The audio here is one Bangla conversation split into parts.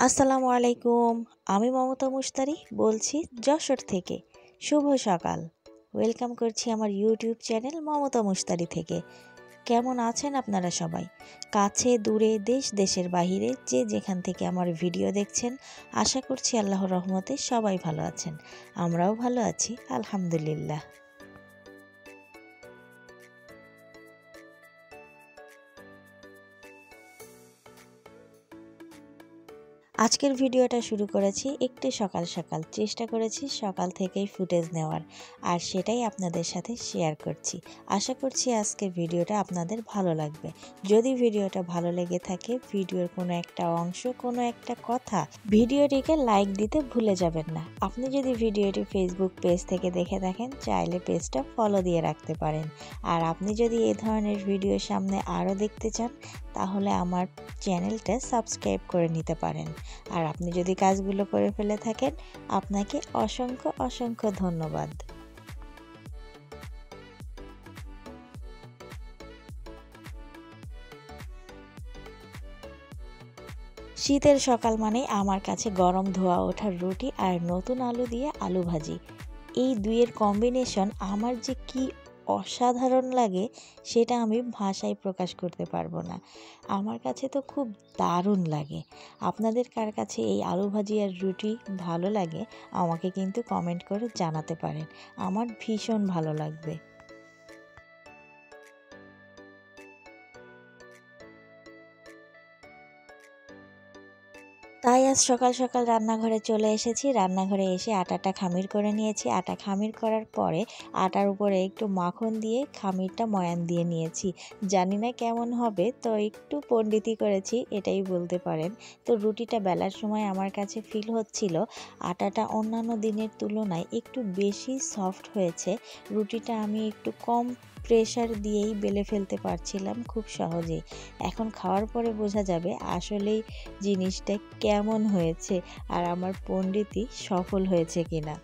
আসসালামু আলাইকুম। আমি মমতা মুশতারি বলছি যশোর থেকে। শুভ সকাল। ওয়েলকাম করছি আমার ইউটিউব চ্যানেল মমতা মুশতারি থেকে। কেমন আছেন আপনারা সবাই? কাছে দূরে দেশ দেশের বাহিরে যে যেখান থেকে আমার ভিডিও দেখছেন, আশা করছি আল্লাহর রহমতে সবাই ভালো আছেন। আমরাও ভালো আছি আলহামদুলিল্লাহ। আজকের ভিডিওটা শুরু করেছি একটু সকাল সকাল। চেষ্টা করেছি সকাল থেকেই ফুটেজ নেওয়ার, আর সেটাই আপনাদের সাথে শেয়ার করছি। আশা করছি আজকের ভিডিওটা আপনাদের ভালো লাগবে। যদি ভিডিওটা ভালো লেগে থাকে, ভিডিওর কোনো একটা অংশ, কোনো একটা কথা, ভিডিওটিকে লাইক দিতে ভুলে যাবেন না। আপনি যদি ভিডিওটি ফেসবুক পেজ থেকে দেখে থাকেন, চাইলে পেজটা ফলো দিয়ে রাখতে পারেন। আর আপনি যদি এই ধরনের ভিডিও সামনে আরও দেখতে চান, তাহলে আমার চ্যানেলটা সাবস্ক্রাইব করে নিতে পারেন। আর আপনি যদি কাজগুলো করে ফেলে থাকেন, আপনাকে অসংখ্য অসংখ্য ধন্যবাদ। শীতের সকাল মানেই আমার কাছে গরম ধোয়া ওঠার রুটি আর নতুন আলু দিয়ে আলু ভাজি। এই দুইয়ের কম্বিনেশন আমার যে কি অসাধারণ লাগে, সেটা আমি ভাষায় প্রকাশ করতে পারবো না। আমার কাছে তো খুব দারুণ লাগে। আপনাদের কার কাছে এই আলু ভাজি আর রুটি ভালো লাগে, আমাকে কিন্তু কমেন্ট করে জানাতে পারেন। আমার ভীষণ ভালো লাগবে। তাই আজ সকাল সকাল রান্নাঘরে চলে এসেছি। রান্নাঘরে এসে আটাটা খামির করে নিয়েছি। আটা খামির করার পরে আটার উপরে একটু মাখন দিয়ে খামিরটা ময়ান দিয়ে নিয়েছি। জানি না কেমন হবে, তো একটু পণ্ডিতি করেছি এটাই বলতে পারেন। তো রুটিটা বেলার সময় আমার কাছে ফিল হচ্ছিল আটাটা অন্যান্য দিনের তুলনায় একটু বেশি সফট হয়েছে। রুটিটা আমি একটু কম প্রেশার দিয়েই বেলে ফেলতে পারছিলাম খুব সহজেই। এখন খাওয়ার পরে বোঝা যাবে আসলেই জিনিসটা কেমন হয়েছে আর আমার পণ্ডিতি সফল হয়েছে কিনা।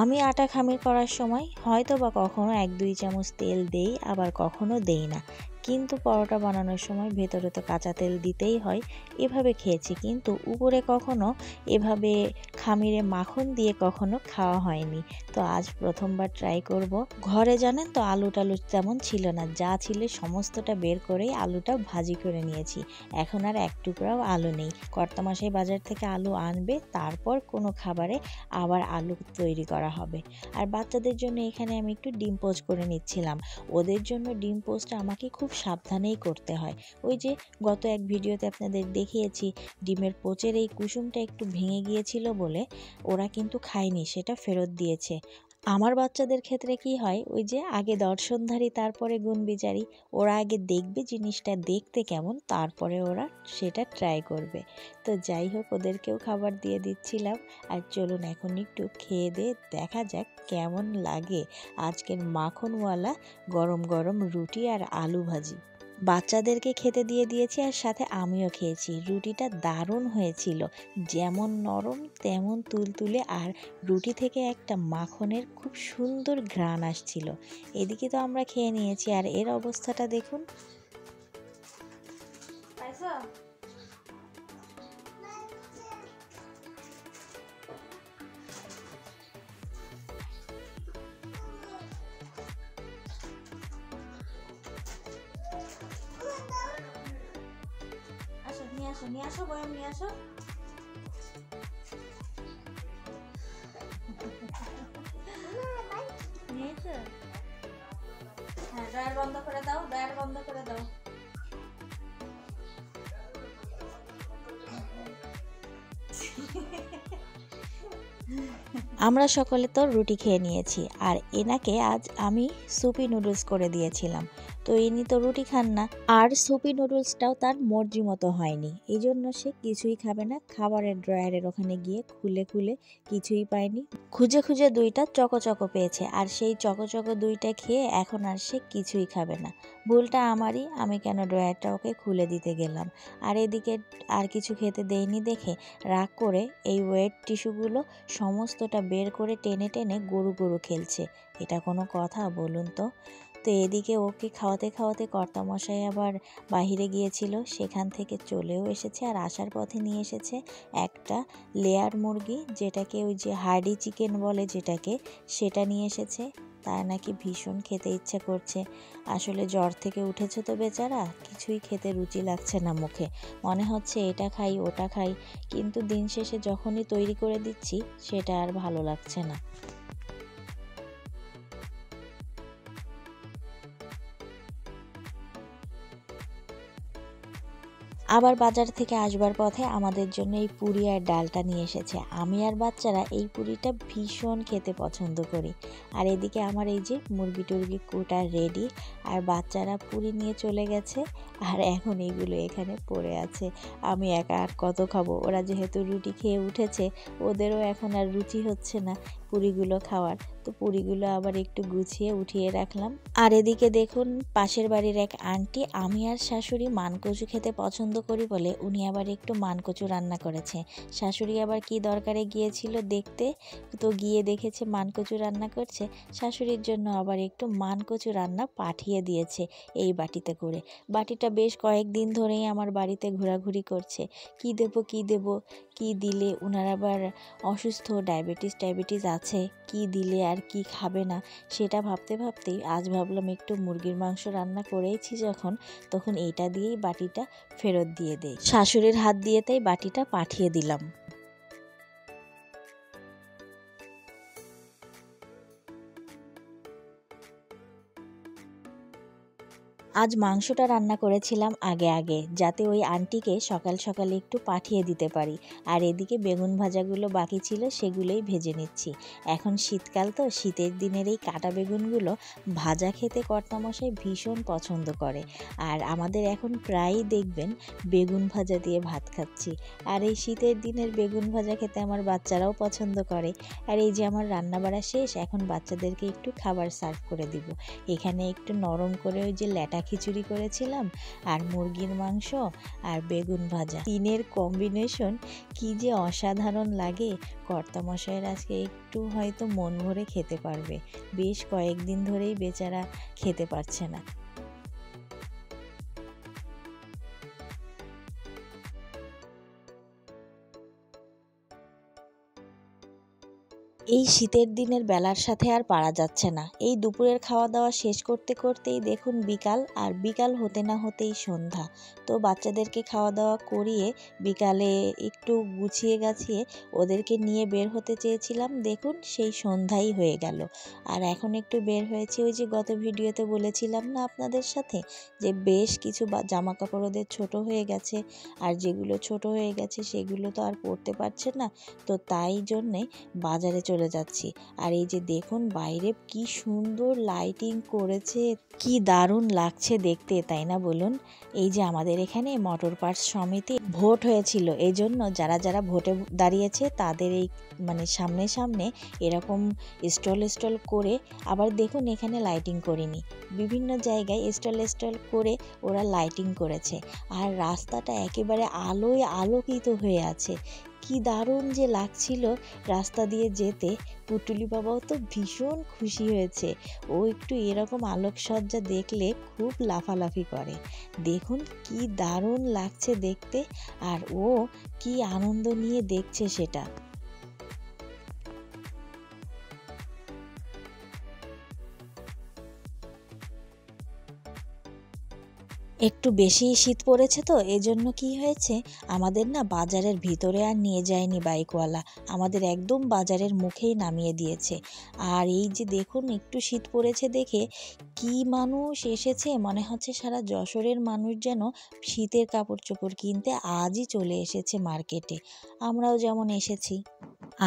আমি আটা খামির করার সময় হয়তো বা কখনো 1-2 চামচ তেল দেই, আবার কখনো দেই না। কিন্তু পরোটা বানানোর সময় ভেতরে তো কাঁচা তেল দিতেই হয়। এভাবে খেয়েছি, কিন্তু উপরে কখনো এভাবে খামিরে মাখন দিয়ে কখনো খাওয়া হয়নি। তো আজ প্রথমবার ট্রাই করব। ঘরে জানেন তো আলু টালু তেমন ছিল না, যা ছিল সমস্তটা বের করেই আলুটা ভাজি করে নিয়েছি। এখন আর এক টুকরাও আলু নেই। কর্তামশাই বাজার থেকে আলু আনবে, তারপর কোনো খাবারে আবার আলু তৈরি করা হবে। আর বাচ্চাদের জন্য এখানে আমি একটু ডিম পোচ করে নিচ্ছিলাম। ওদের জন্য ডিম পোচটা আমাকে খুব সাবধানেই করতে হয়। ওই যে গত এক ভিডিওতে আপনাদের দেখিয়েছি, ডিমের পোচের এই কুসুমটা একটু ভেঙে গিয়েছিল বলে ওরা কিন্তু খায়নি, সেটা ফেরত দিয়েছে। আমার বাচ্চাদের ক্ষেত্রে কি হয়, ওই যে আগে দর্শনধারী তারপরে গুণবিচারী। ওরা আগে দেখবে জিনিসটা দেখতে কেমন, তারপরে ওরা সেটা ট্রাই করবে। তো যাই হোক, ওদেরকেও খাবার দিয়ে দিচ্ছিলাম। আর চলুন এখন একটু খেয়ে দিয়ে দেখা যাক কেমন লাগে আজকের মাখনওয়ালা গরম গরম রুটি আর আলু ভাজি। বাচ্চাদেরকে খেতে দিয়ে দিয়েছি আর সাথে আমিও খেয়েছি। রুটিটা দারুণ হয়েছিল, যেমন নরম তেমন তুলতুলে, আর রুটি থেকে একটা মাখনের খুব সুন্দর ঘ্রাণ আসছিল। এদিকে তো আমরা খেয়ে নিয়েছি, আর এর অবস্থাটা দেখুন। আসো, নিয়ে আসো, নিয়ে আসো, বয়াম নিয়ে আসো। নিয়েছো? হ্যাঁ, ড্রয়ার বন্ধ করে দাও, ড্রয়ার বন্ধ করে দাও। আমরা সকলে তো রুটি খেয়ে নিয়েছি, আর এনাকে আজ আমি সুপি নুডলস করে দিয়েছিলাম। তো ইনি তো রুটি খান না, আর সুপি নুডলসটাও তার মর্জি মতো হয়নি, এই জন্য সে কিছুই খাবে না। খাবারের ড্রয়ারের ওখানে গিয়ে খুলে খুলে কিছুই পায়নি, খুঁজে খুঁজে দুইটা চকো পেয়েছে, আর সেই চকো দুইটা খেয়ে এখন আর সে কিছুই খাবে না। ভুলটা আমারই, আমি কেন ড্রয়ারটা ওকে খুলে দিতে গেলাম। আর এদিকে আর কিছু খেতে দেয়নি দেখে রাগ করে এই ওয়েট টিস্যুগুলো সমস্তটা বের করে টেনে টেনে গরু খেলছে। এটা কোনো কথা বলুন তো? তো এদিকে ওকে খাওয়াতে খাওয়াতে কর্তামশাই আবার বাহিরে গিয়েছিল, সেখান থেকে চলেও এসেছে। আর আসার পথে নিয়ে এসেছে একটা লেয়ার মুরগি, যেটাকে ওই যে হার্ডি চিকেন বলে যেটাকে, সেটা নিয়ে এসেছে। তার নাকি ভীষণ খেতে ইচ্ছে করছে। আসলে জ্বর থেকে উঠেছে তো বেচারা, কিছুই খেতে রুচি লাগছে না মুখে, মনে হচ্ছে এটা খাই ওটা খাই, কিন্তু দিন শেষে যখনই তৈরি করে দিচ্ছি সেটা আর ভালো লাগছে না। আবার বাজার থেকে আসবার পথে আমাদের জন্য এই পুরি আর ডালটা নিয়ে এসেছে। আমি আর বাচ্চারা এই পুরিটা ভীষণ খেতে পছন্দ করি। আর এদিকে আমার এই যে মুরগি টুরগি কোটা রেডি, আর বাচ্চারা পুরি নিয়ে চলে গেছে। আর এখন এইগুলো এখানে পড়ে আছে, আমি একা আর কত খাবো। ওরা যেহেতু রুটি খেয়ে উঠেছে, ওদেরও এখন আর রুচি হচ্ছে না পুরিগুলো খাওয়ার, তো পুরিগুলো আবার একটু গুছিয়ে উঠিয়ে রাখলাম। আর এদিকে দেখুন, পাশের বাড়ির এক আন্টি, আমি আর শাশুড়ি মানকচু খেতে পছন্দ করি বলে উনি আবার একটু মানকচু রান্না করেছে। শাশুড়ি আবার কি দরকারে গিয়েছিল দেখতে, তো গিয়ে দেখেছে মানকচু রান্না করছে, শাশুড়ির জন্য আবার একটু মানকচু রান্না পাঠিয়ে দিয়েছে এই বাটিতে করে। বাটিটা বেশ কয়েকদিন ধরেই আমার বাড়িতে ঘোরাঘুরি করছে, কি দেব কি দেব, কি দিলে উনার আবার অসুস্থ, ডায়াবেটিস আছে, কি দিলে আর কি খাবে না সেটা ভাবতে ভাবতেই আজ ভাবলাম একটু মুরগির মাংস রান্না করেইছি যখন, তখন এইটা দিয়েই বাটিটা ফেরত দিয়ে দেই। শাশুড়ির হাত দিয়ে তাই বাটিটা পাঠিয়ে দিলাম। আজ মাংসটা রান্না করেছিলাম আগে আগে, যাতে ওই আন্টিকে সকাল সকালে একটু পাঠিয়ে দিতে পারি। আর এদিকে বেগুন ভাজাগুলো বাকি ছিল, সেগুলোই ভেজে নিচ্ছি। এখন শীতকাল তো, শীতের দিনের এই কাটা বেগুনগুলো ভাজা খেতে কর্তামশাই ভীষণ পছন্দ করে। আর আমাদের এখন প্রায়ই দেখবেন বেগুন ভাজা দিয়ে ভাত খাচ্ছি। আর এই শীতের দিনের বেগুন ভাজা খেতে আমার বাচ্চারাও পছন্দ করে। আর এই যে আমার রান্না বাড়া শেষ, এখন বাচ্চাদেরকে একটু খাবার সার্ভ করে দিব। এখানে একটু নরম করে ওই যে ল্যাটা খিচুড়ি করেছিলাম, আর মুরগির মাংস আর বেগুন ভাজা, তিনের কম্বিনেশন কি যে অসাধারণ লাগে। কর্তামশাইয়ের আজকে একটু হয়তো মন ভরে খেতে পারবে, বেশ কয়েকদিন ধরেই বেচারা খেতে পারছে না। এই শীতের দিনের বেলার সাথে আর পারা যাচ্ছে না। এই দুপুরের খাওয়া দাওয়া শেষ করতে করতেই দেখুন বিকাল, আর বিকাল হতে না হতেই সন্ধ্যা। তো বাচ্চাদেরকে খাওয়া দাওয়া করিয়ে বিকালে একটু গুছিয়ে গাছিয়ে ওদেরকে নিয়ে বের হতে চেয়েছিলাম, দেখুন সেই সন্ধ্যাই হয়ে গেল। আর এখন একটু বের হয়েছি, ওই যে গত ভিডিওতে বলেছিলাম না আপনাদের সাথে, যে বেশ কিছু জামা কাপড় ওদের ছোট হয়ে গেছে, আর যেগুলো ছোট হয়ে গেছে সেগুলো তো আর পরতে পারছে না, তো তাই জন্যে বাজারে চলে যাচ্ছি। আর এই যে দেখুন বাইরে কি সুন্দর লাইটিং করেছে, কি দারুণ লাগছে দেখতে, তাই না বলুন? এই যে আমাদের এখানে মোটর পার্টস সমিতি ভোট হয়েছিল, এই জন্য যারা যারা ভোটে দাঁড়িয়েছে তাদের এই মানে সামনে সামনে এরকম স্টল করে, আবার দেখুন এখানে লাইটিং করিনি, বিভিন্ন জায়গায় স্টল করে ওরা লাইটিং করেছে। আর রাস্তাটা একেবারে আলোয় আলোকিত হয়ে আছে, কি দারুণ যে লাগছিল রাস্তা দিয়ে যেতে। পুটুলি বাবাও তো ভীষণ খুশি হয়েছে, ও একটু এরকম আলোকসজ্জা দেখলে খুব লাফালাফি করে। দেখুন কি দারুণ লাগছে দেখতে, আর ও কি আনন্দ নিয়ে দেখছে সেটা। একটু বেশিই শীত পড়েছে তো, এজন্য কি হয়েছে, আমাদের না বাজারের ভিতরে আর নিয়ে যায়নি বাইকওয়ালা, আমাদের একদম বাজারের মুখেই নামিয়ে দিয়েছে। আর এই যে দেখুন একটু শীত পড়েছে দেখে কি মানুষ এসেছে, মনে হচ্ছে সারা যশোরের মানুষ যেন শীতের কাপড় চোপড় কিনতে আজই চলে এসেছে মার্কেটে, আমরাও যেমন এসেছি।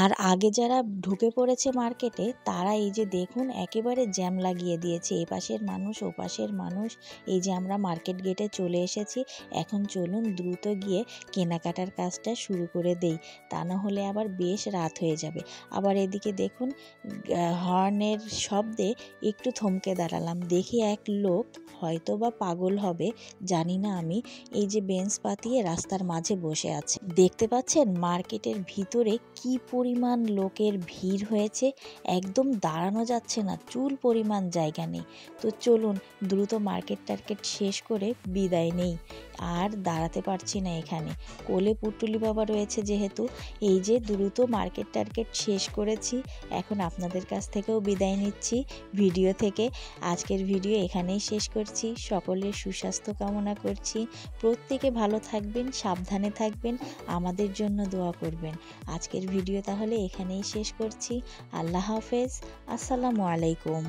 আর আগে যারা ঢুকে পড়েছে মার্কেটে, তারা এই যে দেখুন একেবারে জ্যাম লাগিয়ে দিয়েছে, এপাশের মানুষ ওপাশের মানুষ। এই যে আমরা মার্কেট গেটে চলে এসেছি, এখন চলুন দ্রুত গিয়ে কেনাকাটার কাজটা শুরু করে দেই, তা না হলে আবার বেশ রাত হয়ে যাবে। আবার এদিকে দেখুন হর্নের শব্দে একটু থমকে দাঁড়ালাম, দেখি এক লোক হয়তো বা পাগল হবে জানি না আমি, এই যে বেঞ্চ পাতিয়ে রাস্তার মাঝে বসে আছে। দেখতে পাচ্ছেন মার্কেটের ভিতরে কি পরিমাণ লোকের ভিড় হয়েছে, একদম দাঁড়ানো যাচ্ছে না, চুল পরিমাণ জায়গা নেই। তো চলুন দ্রুত মার্কেট টার্কেট শেষ করে বিদায় নেই। আর দাঁড়াতে পারছি না এখানে, কোলে পুটুলি বাবা রয়েছে যেহেতু। এই যে দ্রুত মার্কেট টার্কেট শেষ করেছি, এখন আপনাদের কাছ থেকেও বিদায় নিচ্ছি ভিডিও থেকে। আজকের ভিডিও এখানেই শেষ করছি। সকলের সুস্বাস্থ্য কামনা করছি। প্রত্যেকে ভালো থাকবেন, সাবধানে থাকবেন, আমাদের জন্য দোয়া করবেন। আজকের ভিডিও তাহলে এখানেই শেষ করছি। আল্লাহ হাফেজ, আসসালামু আলাইকুম।